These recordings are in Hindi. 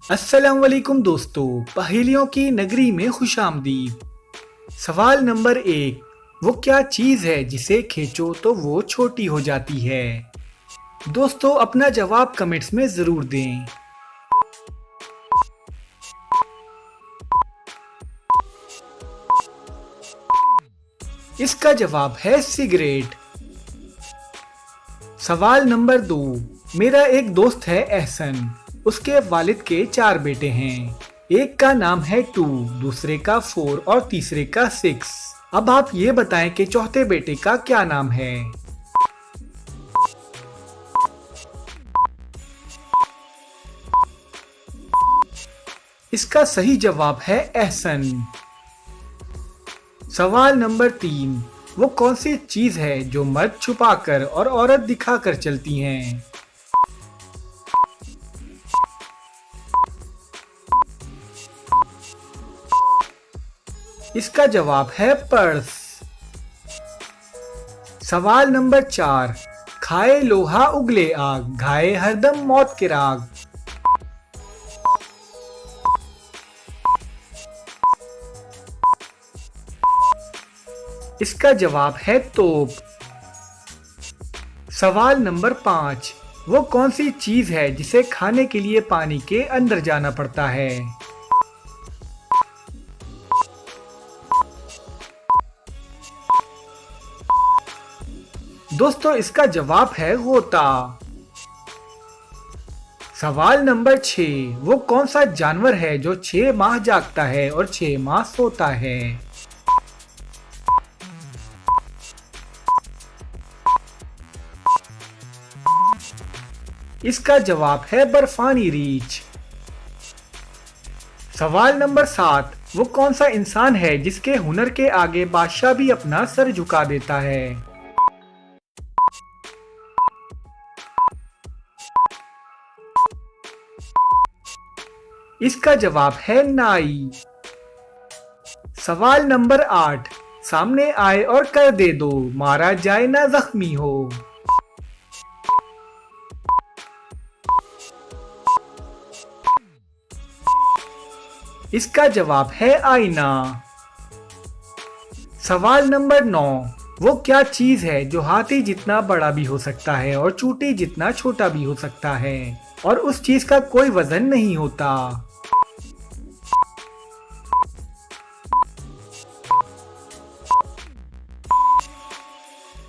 अस्सलाम वालेकुम दोस्तों, पहेलियों की नगरी में खुशामदीद। सवाल नंबर 1। वो क्या चीज़ है जिसे खींचो तो वो छोटी हो जाती है? दोस्तों अपना जवाब कमेंट्स में ज़रूर दें। इसका जवाब है सिगरेट। सवाल नंबर 2। मेरा एक दोस्त है एहसन। उसके वालिद के 4 बेटे हैं। एक का नाम है 2, दूसरे का 4 और तीसरे का 6। अब आप ये बताएं कि चौथे बेटे का क्या नाम है? इसका सही जवाब है एहसन। सवाल नंबर 3। वो कौन सी चीज है जो मर्द छुपाकर और औरत दिखाकर चलती हैं? इसका जवाब है पर्स। सवाल नंबर 4। खाए लोहा उगले आग, घाये हरदम मौत के राग। इसका जवाब है तोप। सवाल नंबर 5। वो कौन सी चीज है जिसे खाने के लिए पानी के अंदर जाना पड़ता है? दोस्तों इसका जवाब है गोता। सवाल नंबर 6। वो कौन सा जानवर है जो 6 माह जागता है और 6 माह सोता है? इसका जवाब है बर्फानी रीछ। सवाल नंबर 7। वो कौन सा इंसान है जिसके हुनर के आगे बादशाह भी अपना सर झुका देता है? इसका जवाब है नाई। सवाल नंबर 8। सामने आए और कर दे दो, मारा जाए ना जख्मी हो। इसका जवाब है आईना। सवाल नंबर 9। वो क्या चीज है जो हाथी जितना बड़ा भी हो सकता है और चूटी जितना छोटा भी हो सकता है और उस चीज का कोई वजन नहीं होता?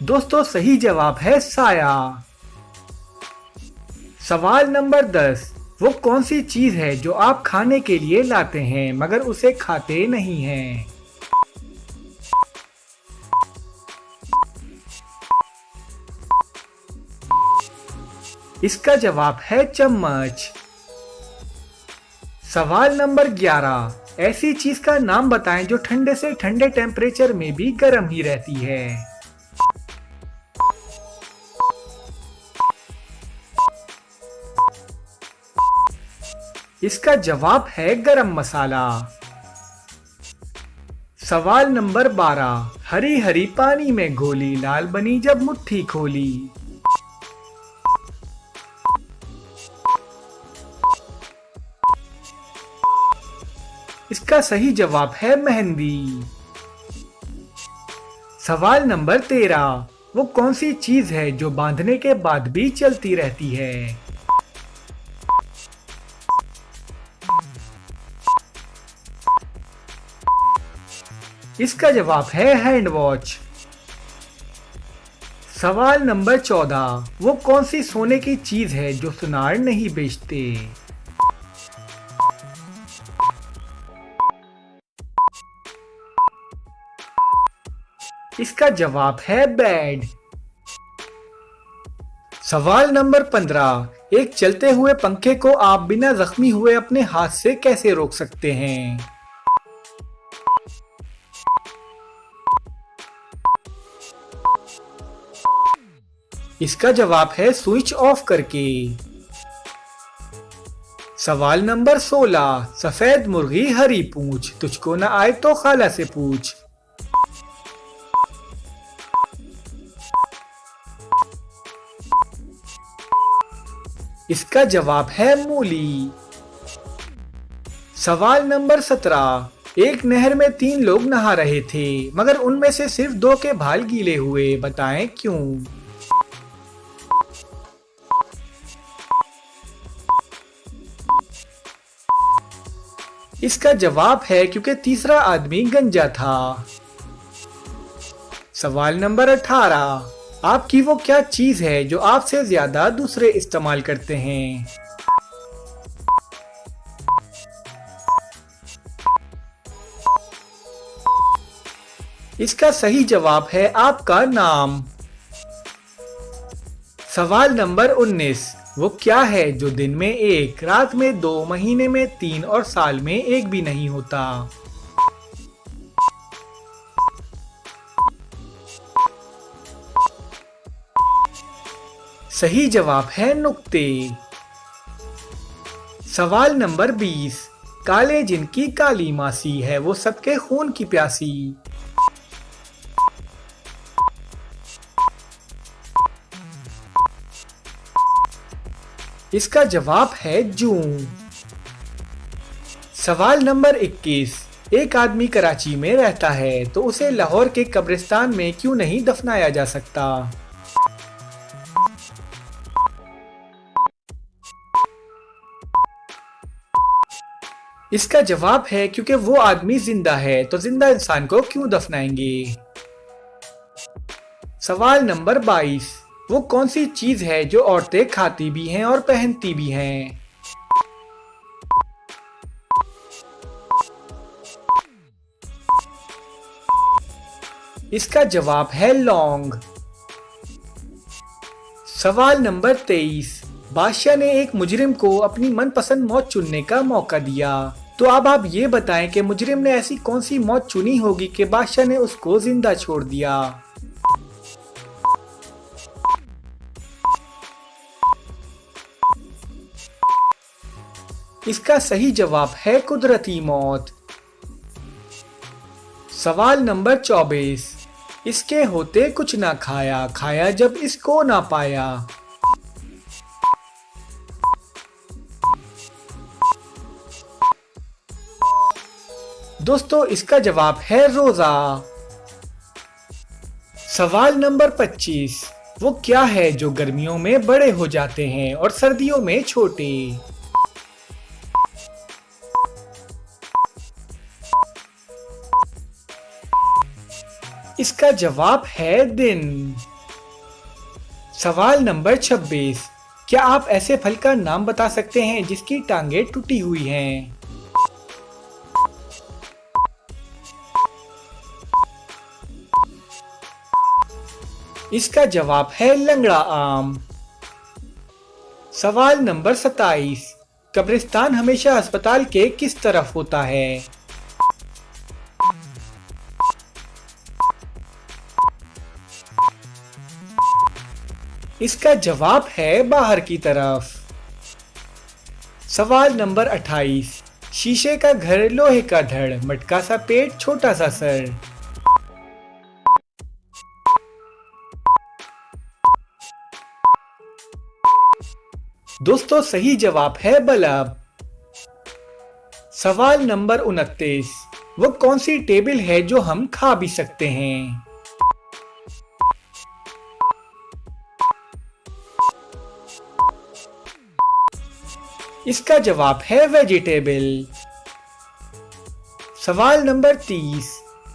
दोस्तों सही जवाब है साया। सवाल नंबर 10। वो कौन सी चीज है जो आप खाने के लिए लाते हैं मगर उसे खाते नहीं हैं? इसका जवाब है चम्मच। सवाल नंबर 11। ऐसी चीज का नाम बताएं जो ठंडे से ठंडे टेम्परेचर में भी गर्म ही रहती है। इसका जवाब है गरम मसाला। सवाल नंबर 12। हरी हरी पानी में घोली, लाल बनी जब मुट्ठी खोली। इसका सही जवाब है मेहंदी। सवाल नंबर 13। वो कौन सी चीज है जो बांधने के बाद भी चलती रहती है? इसका जवाब है हैंड वॉच। सवाल नंबर 14। वो कौन सी सोने की चीज है जो सुनार नहीं बेचते? इसका जवाब है बेड। सवाल नंबर 15। एक चलते हुए पंखे को आप बिना जख्मी हुए अपने हाथ से कैसे रोक सकते हैं? इसका जवाब है स्विच ऑफ करके। सवाल नंबर 16। सफेद मुर्गी हरी पूंछ, तुझको ना आए तो खाला से पूछ। इसका जवाब है मूली। सवाल नंबर 17। एक नहर में 3 लोग नहा रहे थे, मगर उनमें से सिर्फ 2 के बाल गीले हुए, बताएं क्यों? इसका जवाब है क्योंकि तीसरा आदमी गंजा था। सवाल नंबर 18। आपकी वो क्या चीज है जो आपसे ज्यादा दूसरे इस्तेमाल करते हैं? इसका सही जवाब है आपका नाम। सवाल नंबर 19। वो क्या है जो दिन में 1, रात में 2, महीने में 3 और साल में 1 भी नहीं होता? सही जवाब है नुक्ते। सवाल नंबर 20। काले जिनकी काली मासी है, वो सबके खून की प्यासी। इसका जवाब है जून। सवाल नंबर 21। एक आदमी कराची में रहता है, तो उसे लाहौर के कब्रिस्तान में क्यों नहीं दफनाया जा सकता? इसका जवाब है क्योंकि वो आदमी जिंदा है, तो जिंदा इंसान को क्यों दफनाएंगे? सवाल नंबर 22। वो कौन सी चीज है जो औरतें खाती भी हैं और पहनती भी हैं? इसका जवाब है लौंग। सवाल नंबर 23। बादशाह ने एक मुजरिम को अपनी मनपसंद मौत चुनने का मौका दिया, तो अब आप ये बताएं कि मुजरिम ने ऐसी कौन सी मौत चुनी होगी कि बादशाह ने उसको जिंदा छोड़ दिया? इसका सही जवाब है कुदरती मौत। सवाल नंबर 24। इसके होते कुछ ना खाया, खाया जब इसको ना पाया। दोस्तों, इसका जवाब है रोजा। सवाल नंबर 25। वो क्या है जो गर्मियों में बड़े हो जाते हैं और सर्दियों में छोटे? इसका जवाब है दिन। सवाल नंबर 26। क्या आप ऐसे फल का नाम बता सकते हैं जिसकी टांगें टूटी हुई हैं? इसका जवाब है लंगड़ा आम। सवाल नंबर 27। कब्रिस्तान हमेशा अस्पताल के किस तरफ होता है? इसका जवाब है बाहर की तरफ। सवाल नंबर 28। शीशे का घर, लोहे का धड़, मटका सा पेट, छोटा सा सर। दोस्तों, सही जवाब है बल्ब। सवाल नंबर 29। वो कौन सी टेबल है जो हम खा भी सकते हैं? इसका जवाब है वेजिटेबल। सवाल नंबर 30।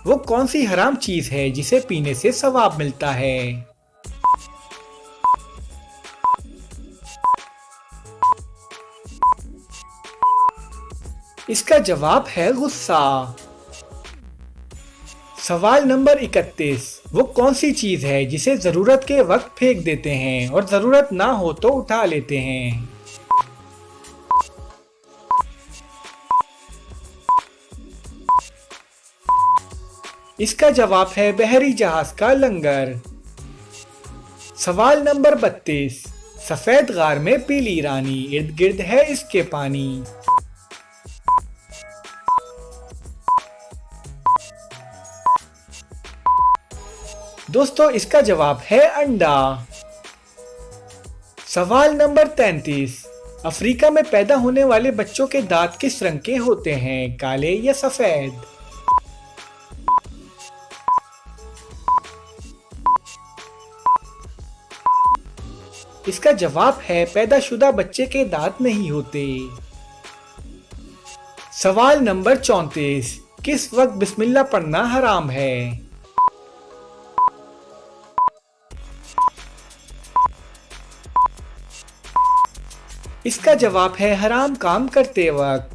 वो कौन सी हराम चीज है जिसे पीने से सवाब मिलता है? इसका जवाब है गुस्सा। सवाल नंबर 31। वो कौन सी चीज है जिसे जरूरत के वक्त फेंक देते हैं और जरूरत ना हो तो उठा लेते हैं? इसका जवाब है बहरी जहाज का लंगर। सवाल नंबर 32। सफेद गार में पीली रानी, इर्द गिर्द है इसके पानी। दोस्तों, इसका जवाब है अंडा। सवाल नंबर 33। अफ्रीका में पैदा होने वाले बच्चों के दांत किस रंग के होते हैं, काले या सफेद? इसका जवाब है पैदाशुदा बच्चे के दांत नहीं होते। सवाल नंबर 34, किस वक्त बिस्मिल्लाह पढ़ना हराम है? इसका जवाब है हराम काम करते वक्त।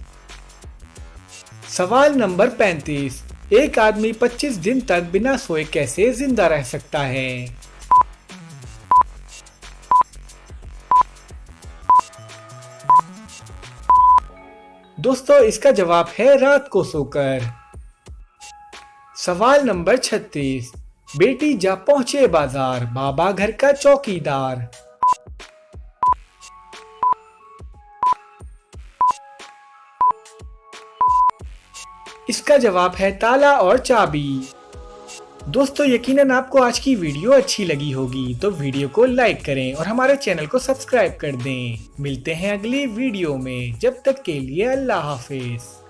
सवाल नंबर 35, एक आदमी 25 दिन तक बिना सोए कैसे जिंदा रह सकता है? दोस्तों इसका जवाब है रात को सोकर। सवाल नंबर 36, बेटी जा पहुंचे बाजार, बाबा घर का चौकीदार। इसका जवाब है ताला और चाबी। दोस्तों यकीनन आपको आज की वीडियो अच्छी लगी होगी, तो वीडियो को लाइक करें और हमारे चैनल को सब्सक्राइब कर दें। मिलते हैं अगली वीडियो में, जब तक के लिए अल्लाह हाफिज।